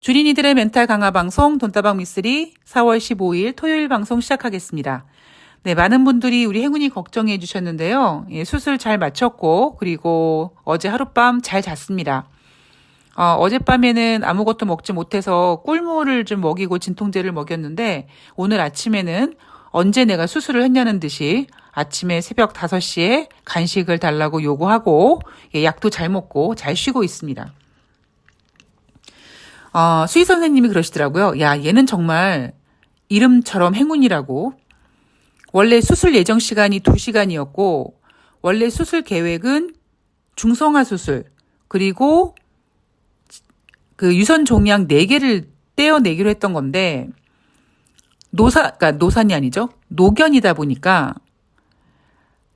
주린이들의 멘탈 강화 방송 돈다방 미쓰리 4월 15일 토요일 방송 시작하겠습니다. 네, 많은 분들이 우리 행운이 걱정해 주셨는데요. 예, 수술 잘 마쳤고 그리고 어제 하룻밤 잘 잤습니다. 어젯밤에는 아무것도 먹지 못해서 꿀물을 좀 먹이고 진통제를 먹였는데 오늘 아침에는 언제 내가 수술을 했냐는 듯이 아침에 새벽 5시에 간식을 달라고 요구하고 약도 잘 먹고 잘 쉬고 있습니다. 수의 선생님이 그러시더라고요. 야, 얘는 정말 이름처럼 행운이라고. 원래 수술 예정 시간이 2시간이었고 원래 수술 계획은 중성화 수술 그리고 그 유선 종양 4개를 떼어내기로 했던 건데 그러니까 노산이 아니죠. 노견이다 보니까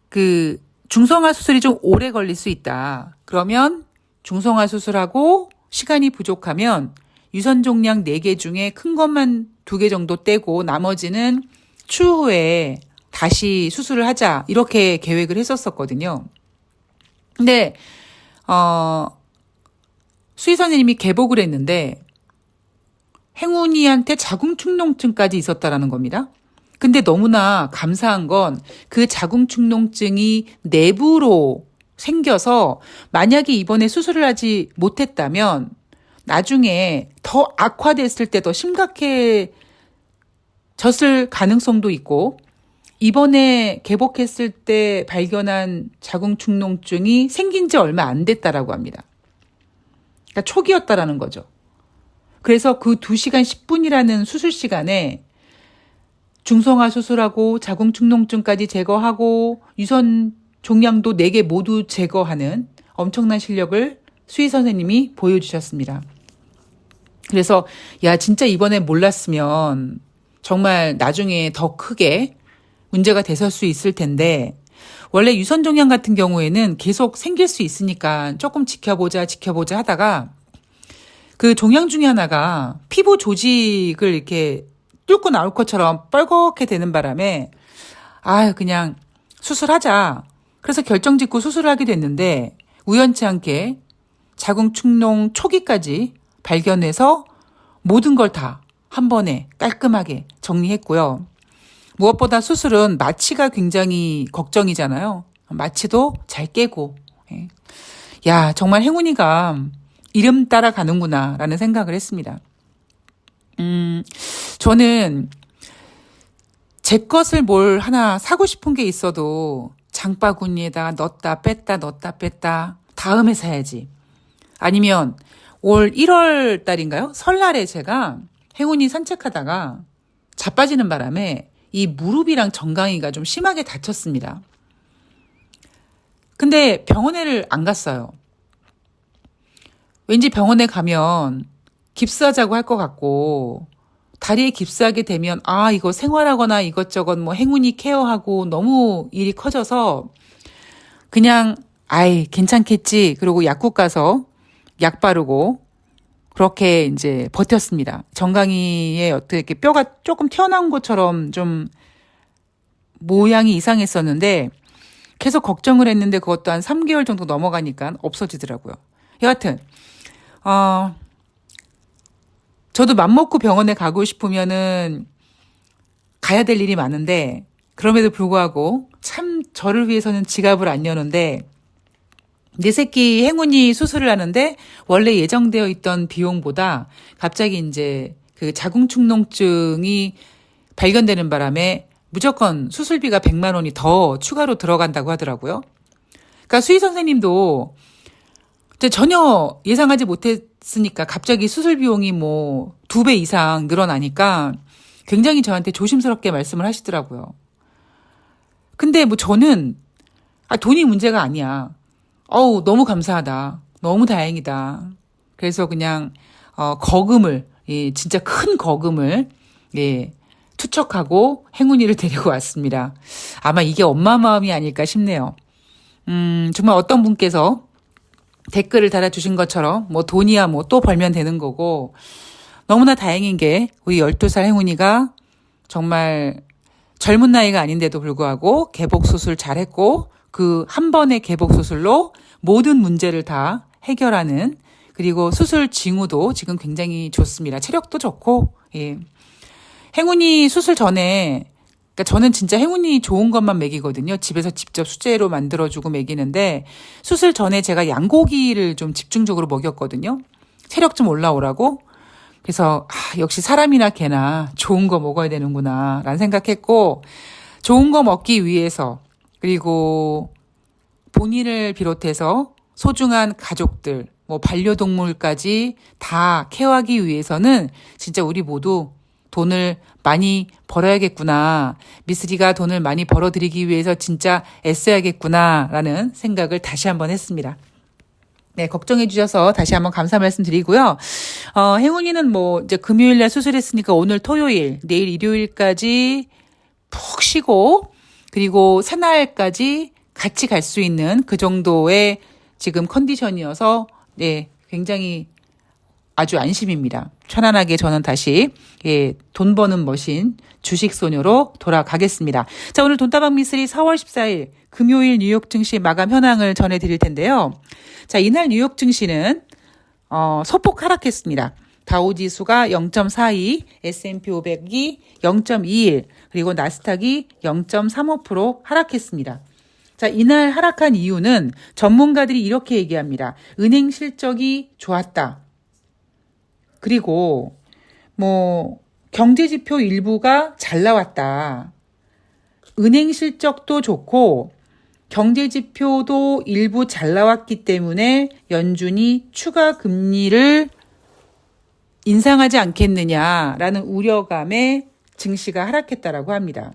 그 중성화 수술이 좀 오래 걸릴 수 있다. 그러면 중성화 수술하고 시간이 부족하면 유선 종양 4개 중에 큰 것만 2개 정도 떼고 나머지는 추후에 다시 수술을 하자 이렇게 계획을 했었거든요. 근데 수의 선생님이 개복을 했는데 행운이한테 자궁축농증까지 있었다라는 겁니다. 근데 너무나 감사한 건 그 자궁축농증이 내부로 생겨서 만약에 이번에 수술을 하지 못했다면 나중에 더 악화됐을 때 더 심각해졌을 가능성도 있고 이번에 개복했을 때 발견한 자궁축농증이 생긴 지 얼마 안 됐다라고 합니다. 그러니까 초기였다라는 거죠. 그래서 그 2시간 10분이라는 수술 시간에 중성화 수술하고 자궁축농증까지 제거하고 유선 종양도 4개 모두 제거하는 엄청난 실력을 수의 선생님이 보여주셨습니다. 그래서 야 진짜 이번에 몰랐으면 정말 나중에 더 크게 문제가 됐을 수 있을 텐데 원래 유선 종양 같은 경우에는 계속 생길 수 있으니까 조금 지켜보자 하다가 그 종양 중에 하나가 피부 조직을 이렇게 뚫고 나올 것처럼 뻘겋게 되는 바람에 그냥 수술하자. 그래서 결정 짓고 수술을 하게 됐는데 우연치 않게 자궁축농 초기까지 발견해서 모든 걸 다 한 번에 깔끔하게 정리했고요. 무엇보다 수술은 마취가 굉장히 걱정이잖아요. 마취도 잘 깨고. 야, 정말 행운이가 이름 따라 가는구나 라는 생각을 했습니다. 저는 제 것을 뭘 하나 사고 싶은 게 있어도 장바구니에다 넣었다 뺐다 다음에 사야지. 아니면 올 1월 달인가요? 설날에 제가 행운이 산책하다가 자빠지는 바람에 이 무릎이랑 정강이가 좀 심하게 다쳤습니다. 근데 병원에를 안 갔어요. 왠지 병원에 가면 깁스하자고 할 것 같고 다리에 깁스하게 되면 이거 생활하거나 이것저것 뭐 행운이 케어하고 너무 일이 커져서 그냥 괜찮겠지. 그러고 약국 가서 약 바르고 그렇게 이제 버텼습니다. 정강이에 어떻게 뼈가 조금 튀어나온 것처럼 좀 모양이 이상했었는데 계속 걱정을 했는데 그것도 한 3개월 정도 넘어가니까 없어지더라고요. 여하튼 저도 맘먹고 병원에 가고 싶으면은 가야 될 일이 많은데 그럼에도 불구하고 참 저를 위해서는 지갑을 안 여는데 내 새끼 행운이 수술을 하는데 원래 예정되어 있던 비용보다 갑자기 이제 그 자궁축농증이 발견되는 바람에 무조건 수술비가 100만 원이 더 추가로 들어간다고 하더라고요. 그러니까 수의 선생님도 전혀 예상하지 못했으니까 갑자기 수술 비용이 뭐 2배 이상 늘어나니까 굉장히 저한테 조심스럽게 말씀을 하시더라고요. 근데 뭐 저는 돈이 문제가 아니야. 너무 감사하다. 너무 다행이다. 그래서 그냥 거금을 진짜 큰 거금을 투척하고 행운이를 데리고 왔습니다. 아마 이게 엄마 마음이 아닐까 싶네요. 정말 어떤 분께서 댓글을 달아주신 것처럼 뭐 돈이야 뭐 또 벌면 되는 거고 너무나 다행인 게 우리 12살 행운이가 정말 젊은 나이가 아닌데도 불구하고 개복 수술 잘했고 그 한 번의 개복 수술로 모든 문제를 다 해결하는 그리고 수술 징후도 지금 굉장히 좋습니다. 체력도 좋고, 예. 행운이 수술 전에, 그러니까 저는 진짜 행운이 좋은 것만 먹이거든요. 집에서 직접 수제로 만들어주고 먹이는데, 수술 전에 제가 양고기를 좀 집중적으로 먹였거든요. 체력 좀 올라오라고. 그래서, 역시 사람이나 개나 좋은 거 먹어야 되는구나, 라는 생각했고, 좋은 거 먹기 위해서, 그리고 본인을 비롯해서 소중한 가족들, 뭐 반려동물까지 다 케어하기 위해서는 진짜 우리 모두 돈을 많이 벌어야겠구나. 미쓰리가 돈을 많이 벌어드리기 위해서 진짜 애써야겠구나라는 생각을 다시 한번 했습니다. 네, 걱정해 주셔서 다시 한번 감사 말씀드리고요. 행운이는 뭐 이제 금요일 날 수술했으니까 오늘 토요일, 내일 일요일까지 푹 쉬고 그리고 새날까지 같이 갈 수 있는 그 정도의 지금 컨디션이어서 네, 굉장히 아주 안심입니다. 편안하게 저는 다시 돈 버는 머신 주식 소녀로 돌아가겠습니다. 자, 오늘 돈다방 미쓰리 4월 14일 금요일 뉴욕 증시 마감 현황을 전해드릴 텐데요. 자, 이날 뉴욕 증시는 소폭 하락했습니다. 다우지수가 0.42, S&P 500이 0.21, 그리고 나스닥이 0.35% 하락했습니다. 자, 이날 하락한 이유는 전문가들이 이렇게 얘기합니다. 은행 실적이 좋았다. 그리고 경제지표 일부가 잘 나왔다. 은행 실적도 좋고 경제지표도 일부 잘 나왔기 때문에 연준이 추가 금리를 인상하지 않겠느냐라는 우려감에 증시가 하락했다라고 합니다.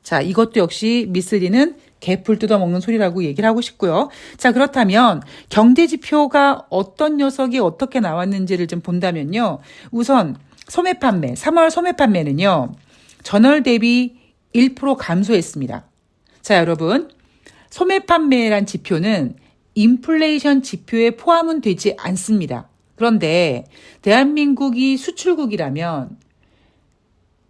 자, 이것도 역시 미쓰리는 개풀 뜯어먹는 소리라고 얘기를 하고 싶고요. 자, 그렇다면 경제지표가 어떤 녀석이 어떻게 나왔는지를 좀 본다면요. 우선 소매 판매, 3월 소매 판매는요. 전월 대비 1% 감소했습니다. 자, 여러분, 소매 판매란 지표는 인플레이션 지표에 포함은 되지 않습니다. 그런데 대한민국이 수출국이라면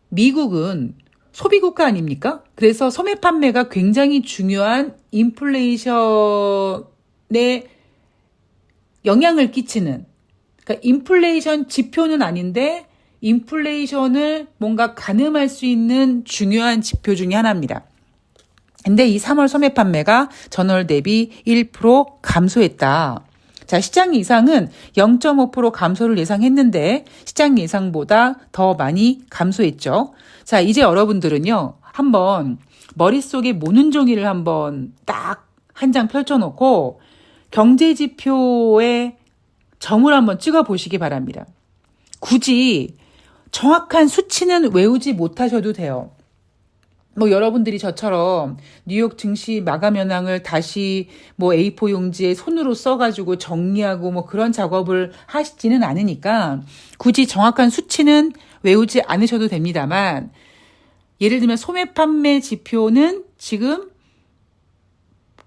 미국은 소비국가 아닙니까? 그래서 소매 판매가 굉장히 중요한 인플레이션에 영향을 끼치는, 그러니까 인플레이션 지표는 아닌데 인플레이션을 뭔가 가늠할 수 있는 중요한 지표 중에 하나입니다. 근데 이 3월 소매 판매가 전월 대비 1% 감소했다. 자, 시장 예상은 0.5% 감소를 예상했는데 시장 예상보다 더 많이 감소했죠. 자, 이제 여러분들은요, 한번 머릿속에 모는 종이를 한번 딱 한 장 펼쳐놓고 경제지표에 점을 한번 찍어 보시기 바랍니다. 굳이 정확한 수치는 외우지 못하셔도 돼요. 여러분들이 저처럼 뉴욕 증시 마감 현황을 다시 A4 용지에 손으로 써가지고 정리하고 그런 작업을 하시지는 않으니까 굳이 정확한 수치는 외우지 않으셔도 됩니다만, 예를 들면 소매 판매 지표는 지금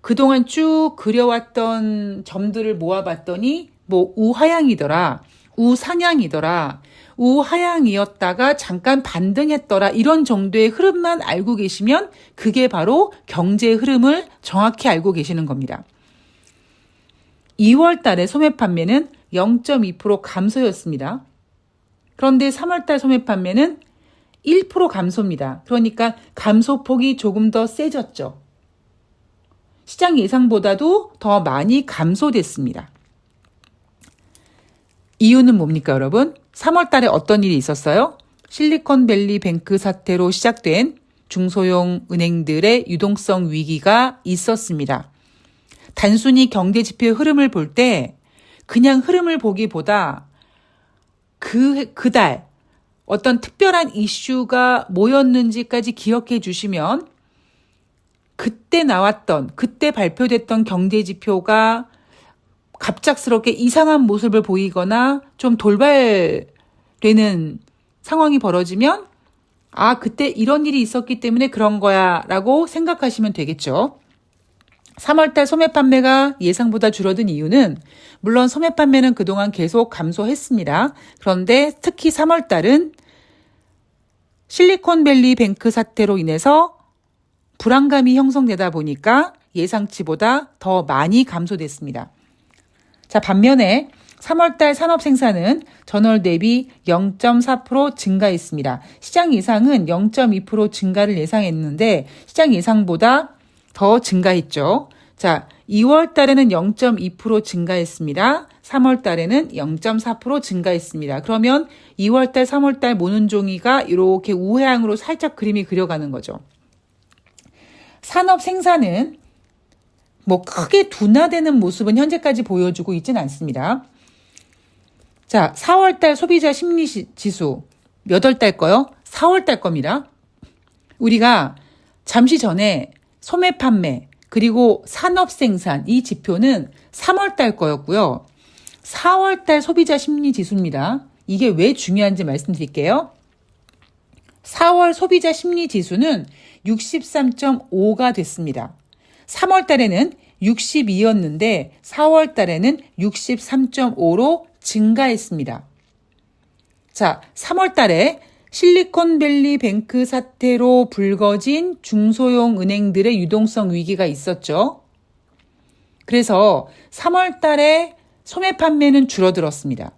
그동안 쭉 그려왔던 점들을 모아봤더니 우하향이더라, 우상향이더라, 우하향이었다가 잠깐 반등했더라, 이런 정도의 흐름만 알고 계시면 그게 바로 경제의 흐름을 정확히 알고 계시는 겁니다. 2월 달에 소매 판매는 0.2% 감소였습니다. 그런데 3월 달 소매 판매는 1% 감소입니다. 그러니까 감소폭이 조금 더 세졌죠. 시장 예상보다도 더 많이 감소됐습니다. 이유는 뭡니까, 여러분? 3월 달에 어떤 일이 있었어요? 실리콘밸리 뱅크 사태로 시작된 중소형 은행들의 유동성 위기가 있었습니다. 단순히 경제지표의 흐름을 볼 때 그냥 흐름을 보기보다 그달 어떤 특별한 이슈가 뭐였는지까지 기억해 주시면 그때 발표됐던 경제지표가 갑작스럽게 이상한 모습을 보이거나 좀 돌발되는 상황이 벌어지면 그때 이런 일이 있었기 때문에 그런 거야 라고 생각하시면 되겠죠. 3월달 소매 판매가 예상보다 줄어든 이유는 물론 소매 판매는 그동안 계속 감소했습니다. 그런데 특히 3월달은 실리콘밸리 뱅크 사태로 인해서 불안감이 형성되다 보니까 예상치보다 더 많이 감소됐습니다. 자, 반면에 3월달 산업 생산은 전월 대비 0.4% 증가했습니다. 시장 예상은 0.2% 증가를 예상했는데 시장 예상보다 더 증가했죠. 자, 2월 달에는 0.2% 증가했습니다. 3월 달에는 0.4% 증가했습니다. 그러면 2월 달, 3월 달 모는 종이가 이렇게 우회항으로 살짝 그림이 그려가는 거죠. 산업 생산은 뭐 크게 둔화되는 모습은 현재까지 보여주고 있지는 않습니다. 자, 4월 달 소비자 심리 지수 몇 월 달 거요? 4월 달 겁니다. 우리가 잠시 전에 소매 판매 그리고 산업 생산 이 지표는 3월 달 거였고요. 4월 달 소비자 심리 지수입니다. 이게 왜 중요한지 말씀드릴게요. 4월 소비자 심리 지수는 63.5가 됐습니다. 3월 달에는 62였는데 4월 달에는 63.5로 증가했습니다. 자, 3월 달에 실리콘밸리 뱅크 사태로 불거진 중소형 은행들의 유동성 위기가 있었죠. 그래서 3월 달에 소매 판매는 줄어들었습니다.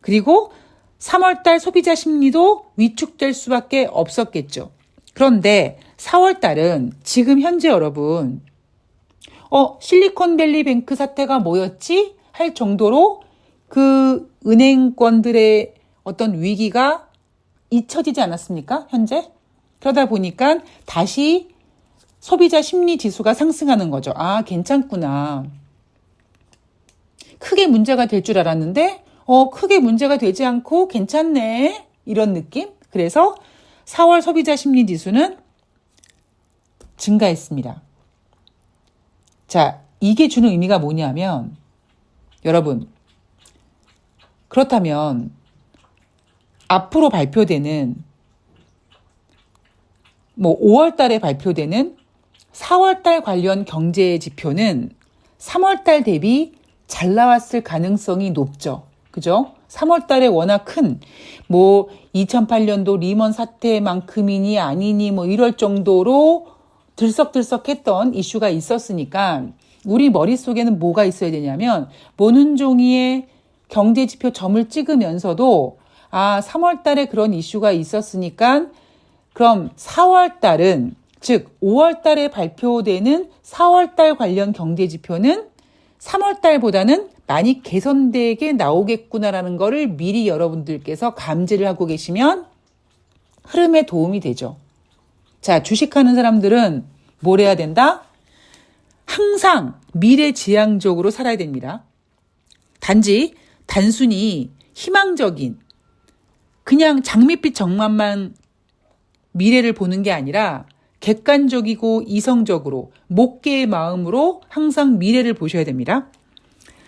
그리고 3월 달 소비자 심리도 위축될 수밖에 없었겠죠. 그런데 4월 달은 지금 현재 여러분, 실리콘밸리 뱅크 사태가 뭐였지? 할 정도로 그 은행권들의 어떤 위기가 잊혀지지 않았습니까? 현재? 그러다 보니까 다시 소비자 심리 지수가 상승하는 거죠. 아, 괜찮구나. 크게 문제가 될 줄 알았는데, 크게 문제가 되지 않고 괜찮네. 이런 느낌? 그래서 4월 소비자 심리 지수는 증가했습니다. 자, 이게 주는 의미가 뭐냐면, 여러분, 그렇다면 앞으로 발표되는 5월 달에 발표되는 4월 달 관련 경제 지표는 3월 달 대비 잘 나왔을 가능성이 높죠. 그죠? 3월 달에 워낙 큰 2008년도 리먼 사태만큼이니 아니니 이럴 정도로 들썩들썩했던 이슈가 있었으니까 우리 머릿속에는 뭐가 있어야 되냐면 모는 종이의 경제지표 점을 찍으면서도 3월 달에 그런 이슈가 있었으니까 그럼 4월 달은 즉 5월 달에 발표되는 4월 달 관련 경제지표는 3월 달보다는 많이 개선되게 나오겠구나라는 거를 미리 여러분들께서 감지를 하고 계시면 흐름에 도움이 되죠. 자, 주식하는 사람들은 뭘 해야 된다? 항상 미래지향적으로 살아야 됩니다. 단순히 희망적인 그냥 장밋빛 정만만 미래를 보는 게 아니라 객관적이고 이성적으로 목계의 마음으로 항상 미래를 보셔야 됩니다.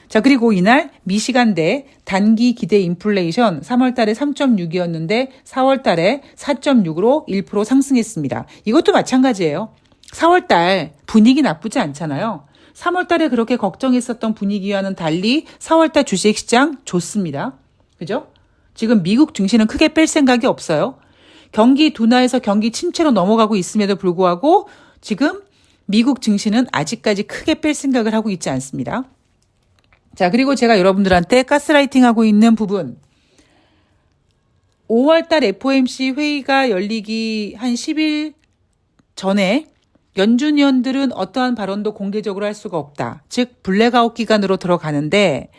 자, 그리고 이날 미시간대 단기 기대 인플레이션 3월 달에 3.6이었는데 4월 달에 4.6으로 1% 상승했습니다. 이것도 마찬가지예요. 4월 달 분위기 나쁘지 않잖아요. 3월 달에 그렇게 걱정했었던 분위기와는 달리 4월 달 주식시장 좋습니다. 그죠? 지금 미국 증시는 크게 뺄 생각이 없어요. 경기 둔화에서 경기 침체로 넘어가고 있음에도 불구하고 지금 미국 증시는 아직까지 크게 뺄 생각을 하고 있지 않습니다. 자, 그리고 제가 여러분들한테 가스라이팅 하고 있는 부분. 5월달 FOMC 회의가 열리기 한 10일 전에 연준 위원들은 어떠한 발언도 공개적으로 할 수가 없다. 즉 블랙아웃 기간으로 들어가는데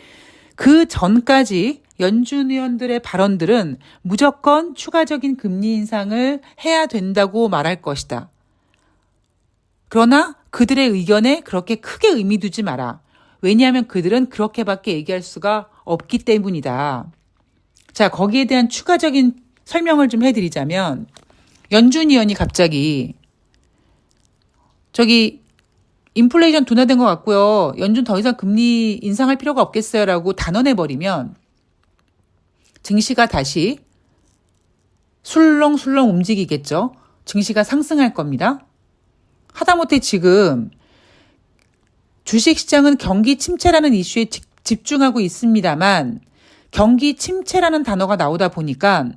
그 전까지 연준 위원들의 발언들은 무조건 추가적인 금리 인상을 해야 된다고 말할 것이다. 그러나 그들의 의견에 그렇게 크게 의미 두지 마라. 왜냐하면 그들은 그렇게밖에 얘기할 수가 없기 때문이다. 자, 거기에 대한 추가적인 설명을 좀 해드리자면 연준 위원이 갑자기 인플레이션 둔화된 것 같고요. 연준 더 이상 금리 인상할 필요가 없겠어요라고 단언해버리면 증시가 다시 술렁술렁 움직이겠죠. 증시가 상승할 겁니다. 하다못해 지금 주식시장은 경기 침체라는 이슈에 집중하고 있습니다만 경기 침체라는 단어가 나오다 보니까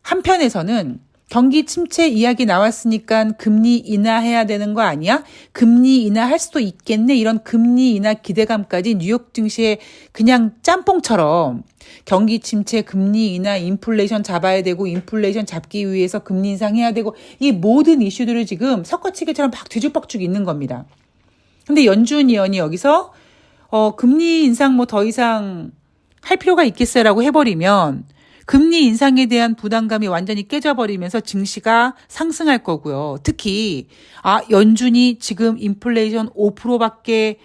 한편에서는 경기 침체 이야기 나왔으니까 금리 인하해야 되는 거 아니야? 금리 인하할 수도 있겠네. 이런 금리 인하 기대감까지 뉴욕 증시에 그냥 짬뽕처럼 경기 침체, 금리 인하, 인플레이션 잡아야 되고 인플레이션 잡기 위해서 금리 인상해야 되고 이 모든 이슈들을 지금 섞어치기처럼 막 뒤죽박죽 있는 겁니다. 근데 연준 의원이 여기서 금리 인상 뭐 더 이상 할 필요가 있겠어요라고 해버리면 금리 인상에 대한 부담감이 완전히 깨져버리면서 증시가 상승할 거고요. 특히 연준이 지금 인플레이션 5%밖에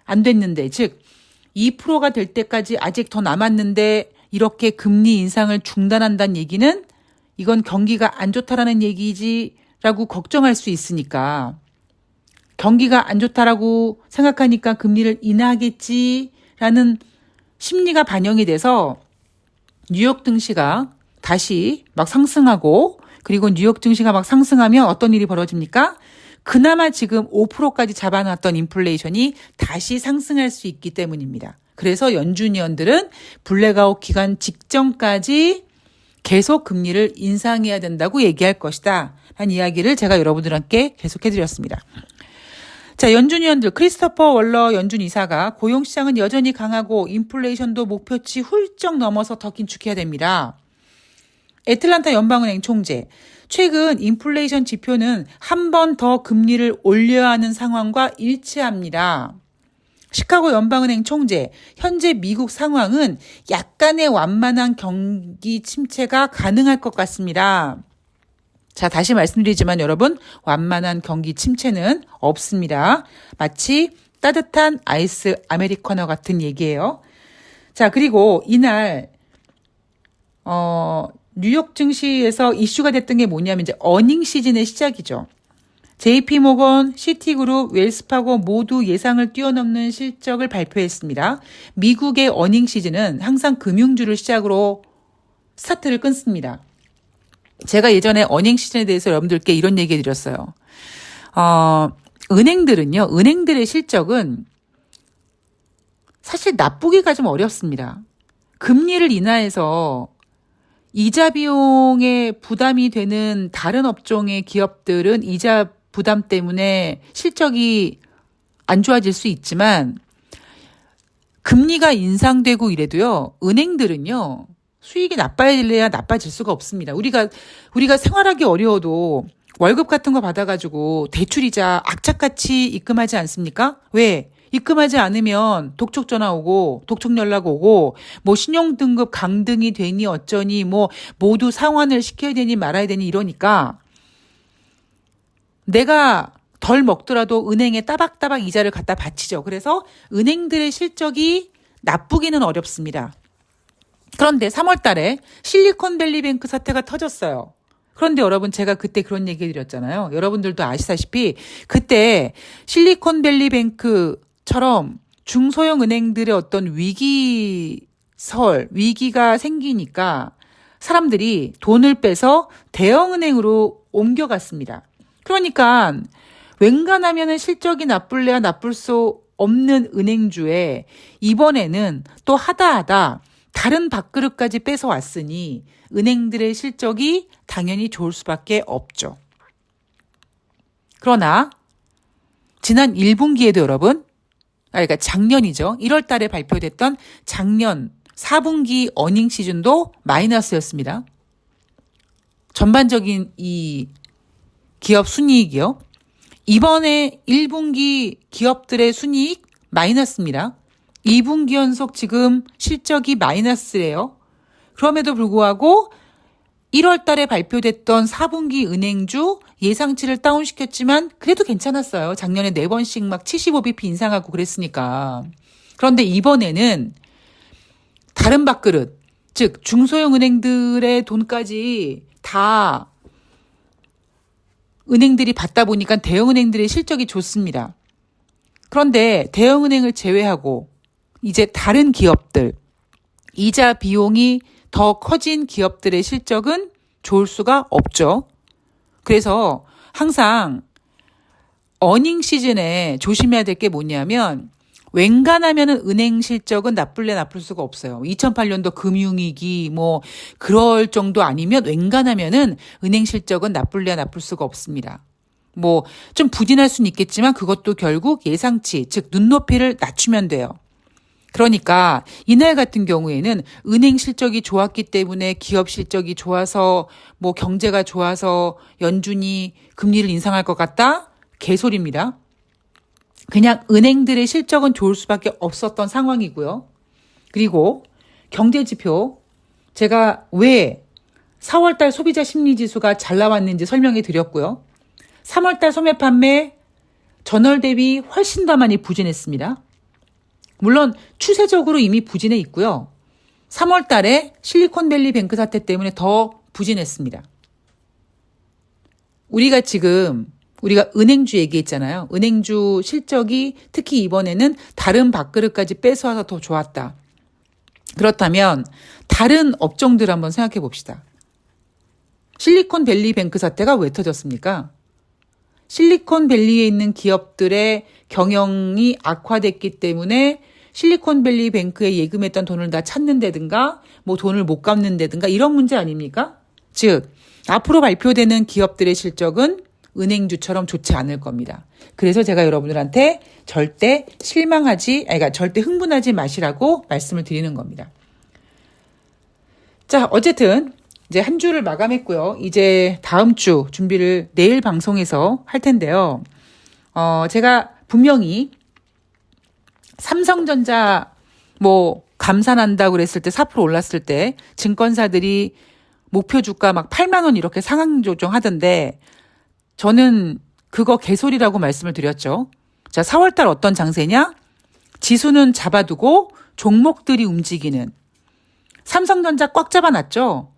안 됐는데, 즉 2%가 될 때까지 아직 더 남았는데 이렇게 금리 인상을 중단한다는 얘기는 이건 경기가 안 좋다라는 얘기지라고 걱정할 수 있으니까, 경기가 안 좋다라고 생각하니까 금리를 인하하겠지라는 심리가 반영이 돼서 뉴욕 증시가 다시 막 상승하고, 그리고 뉴욕 증시가 막 상승하면 어떤 일이 벌어집니까? 그나마 지금 5%까지 잡아놨던 인플레이션이 다시 상승할 수 있기 때문입니다. 그래서 연준 의원들은 블랙아웃 기간 직전까지 계속 금리를 인상해야 된다고 얘기할 것이다 라는 이야기를 제가 여러분들께 계속해드렸습니다. 자, 연준 의원들, 크리스토퍼 월러 연준 이사가 고용시장은 여전히 강하고 인플레이션도 목표치 훌쩍 넘어서 더 긴축해야 됩니다. 애틀란타 연방은행 총재, 최근 인플레이션 지표는 한 번 더 금리를 올려야 하는 상황과 일치합니다. 시카고 연방은행 총재, 현재 미국 상황은 약간의 완만한 경기 침체가 가능할 것 같습니다. 자, 다시 말씀드리지만 여러분, 완만한 경기 침체는 없습니다. 마치 따뜻한 아이스 아메리카노 같은 얘기예요. 자, 그리고 이날 뉴욕 증시에서 이슈가 됐던 게 뭐냐면 이제 어닝 시즌의 시작이죠. JP모건, 시티그룹, 웰스파고 모두 예상을 뛰어넘는 실적을 발표했습니다. 미국의 어닝 시즌은 항상 금융주를 시작으로 스타트를 끊습니다. 제가 예전에 어닝 시즌에 대해서 여러분들께 이런 얘기 드렸어요. 은행들의 실적은 사실 나쁘기가 좀 어렵습니다. 금리를 인하해서 이자 비용에 부담이 되는 다른 업종의 기업들은 이자 부담 때문에 실적이 안 좋아질 수 있지만, 금리가 인상되고 이래도요, 은행들은요, 수익이 나빠질래야 나빠질 수가 없습니다. 우리가 생활하기 어려워도 월급 같은 거 받아가지고 대출이자 악착같이 입금하지 않습니까? 왜? 입금하지 않으면 독촉 전화 오고 독촉 연락 오고 뭐 신용등급 강등이 되니 어쩌니 뭐 모두 상환을 시켜야 되니 말아야 되니 이러니까 내가 덜 먹더라도 은행에 따박따박 이자를 갖다 바치죠. 그래서 은행들의 실적이 나쁘기는 어렵습니다. 그런데 3월 달에 실리콘밸리뱅크 사태가 터졌어요. 그런데 여러분, 제가 그때 그런 얘기 드렸잖아요. 여러분들도 아시다시피 그때 실리콘밸리뱅크처럼 중소형 은행들의 어떤 위기가 생기니까 사람들이 돈을 빼서 대형은행으로 옮겨갔습니다. 그러니까 웬간하면은 실적이 나쁠래야 나쁠 수 없는 은행주에 이번에는 또 하다하다 다른 밥그릇까지 뺏어왔으니 은행들의 실적이 당연히 좋을 수밖에 없죠. 그러나 지난 1분기에도 여러분, 그러니까 작년이죠. 1월 달에 발표됐던 작년 4분기 어닝 시즌도 마이너스였습니다. 전반적인 이 기업 순이익이요. 이번에 1분기 기업들의 순이익 마이너스입니다. 2분기 연속 지금 실적이 마이너스래요. 그럼에도 불구하고 1월 달에 발표됐던 4분기 은행주 예상치를 다운시켰지만 그래도 괜찮았어요. 작년에 4번씩 막 75bp 인상하고 그랬으니까. 그런데 이번에는 다른 밥그릇, 즉 중소형 은행들의 돈까지 다 은행들이 받다 보니까 대형은행들의 실적이 좋습니다. 그런데 대형은행을 제외하고 이제 다른 기업들, 이자 비용이 더 커진 기업들의 실적은 좋을 수가 없죠. 그래서 항상 어닝 시즌에 조심해야 될 게 뭐냐면 웬간하면은 은행 실적은 나쁠래 나쁠 수가 없어요. 2008년도 금융위기 뭐 그럴 정도 아니면 웬간하면은 은행 실적은 나쁠래 나쁠 수가 없습니다. 뭐 좀 부진할 수는 있겠지만 그것도 결국 예상치, 즉 눈높이를 낮추면 돼요. 그러니까 이날 같은 경우에는 은행 실적이 좋았기 때문에 기업 실적이 좋아서 뭐 경제가 좋아서 연준이 금리를 인상할 것 같다? 개소리입니다. 그냥 은행들의 실적은 좋을 수밖에 없었던 상황이고요. 그리고 경제지표, 제가 왜 4월달 소비자 심리지수가 잘 나왔는지 설명해 드렸고요. 3월달 소매 판매 전월 대비 훨씬 더 많이 부진했습니다. 물론 추세적으로 이미 부진해 있고요. 3월달에 실리콘밸리 뱅크 사태 때문에 더 부진했습니다. 우리가 은행주 얘기했잖아요. 은행주 실적이 특히 이번에는 다른 밥그릇까지 뺏어와서 더 좋았다. 그렇다면 다른 업종들 한번 생각해 봅시다. 실리콘밸리 뱅크 사태가 왜 터졌습니까? 실리콘밸리에 있는 기업들의 경영이 악화됐기 때문에 실리콘밸리 뱅크에 예금했던 돈을 다 찾는다든가 뭐 돈을 못 갚는다든가 이런 문제 아닙니까? 즉 앞으로 발표되는 기업들의 실적은 은행주처럼 좋지 않을 겁니다. 그래서 제가 여러분들한테 절대 절대 흥분하지 마시라고 말씀을 드리는 겁니다. 자, 어쨌든 이제 한 주를 마감했고요. 이제 다음 주 준비를 내일 방송에서 할 텐데요. 제가 분명히 삼성전자 뭐 감산한다고 그랬을 때 4% 올랐을 때 증권사들이 목표 주가 막 8만 원 이렇게 상향 조정하던데 저는 그거 개소리라고 말씀을 드렸죠. 자, 4월달 어떤 장세냐? 지수는 잡아두고 종목들이 움직이는. 삼성전자 꽉 잡아놨죠.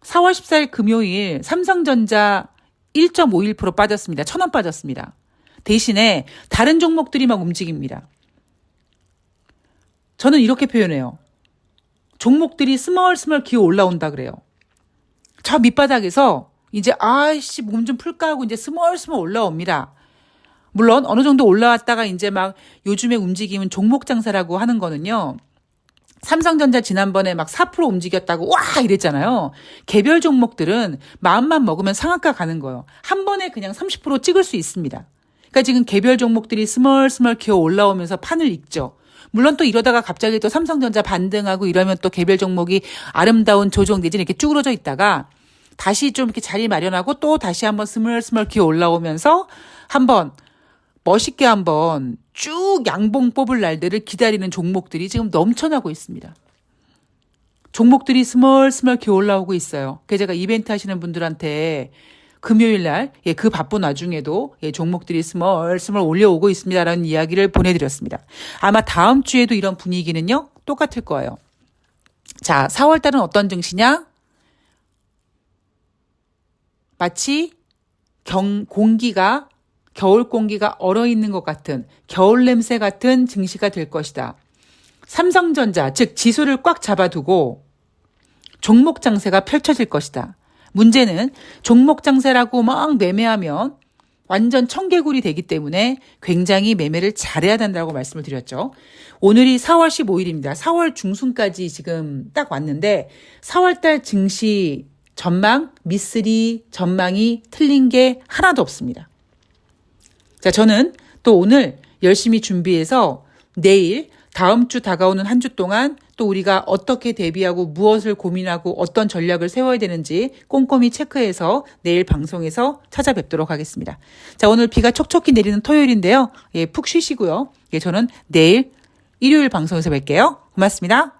4월 14일 금요일 삼성전자 1.51% 빠졌습니다. 1,000원 빠졌습니다. 대신에 다른 종목들이 막 움직입니다. 저는 이렇게 표현해요. 종목들이 스멀스멀 기어 올라온다 그래요. 저 밑바닥에서 이제 몸 좀 풀까 하고 이제 스멀스멀 올라옵니다. 물론 어느 정도 올라왔다가 이제 막 요즘에 움직임은 종목 장사라고 하는 거는요. 삼성전자 지난번에 막 4% 움직였다고 와 이랬잖아요. 개별 종목들은 마음만 먹으면 상한가 가는 거예요. 한 번에 그냥 30% 찍을 수 있습니다. 그러니까 지금 개별 종목들이 스멀스멀 기어 올라오면서 판을 읽죠. 물론 또 이러다가 갑자기 또 삼성전자 반등하고 이러면 또 개별 종목이 아름다운 조정 내지는 이렇게 쭈그러져 있다가 다시 좀 이렇게 자리 마련하고 또 다시 한번 스멀스멀 기어 올라오면서 한번 멋있게 한번 쭉 양봉 뽑을 날들을 기다리는 종목들이 지금 넘쳐나고 있습니다. 종목들이 스멀스멀 기어 올라오고 있어요. 그래서 제가 이벤트 하시는 분들한테 금요일 날 그 바쁜 와중에도 종목들이 스멀스멀 올려오고 있습니다라는 이야기를 보내드렸습니다. 아마 다음 주에도 이런 분위기는요 똑같을 거예요. 자, 4월 달은 어떤 증시냐? 마치 겨울 공기가 얼어있는 것 같은 겨울 냄새 같은 증시가 될 것이다. 삼성전자, 즉 지수를 꽉 잡아두고 종목 장세가 펼쳐질 것이다. 문제는 종목 장세라고 막 매매하면 완전 청개구리 되기 때문에 굉장히 매매를 잘해야 된다고 말씀을 드렸죠. 오늘이 4월 15일입니다. 4월 중순까지 지금 딱 왔는데 4월달 증시 전망, 미쓰리 전망이 틀린 게 하나도 없습니다. 자, 저는 또 오늘 열심히 준비해서 내일 다음 주 다가오는 한 주 동안 또 우리가 어떻게 대비하고 무엇을 고민하고 어떤 전략을 세워야 되는지 꼼꼼히 체크해서 내일 방송에서 찾아뵙도록 하겠습니다. 자, 오늘 비가 촉촉히 내리는 토요일인데요. 푹 쉬시고요. 저는 내일 일요일 방송에서 뵐게요. 고맙습니다.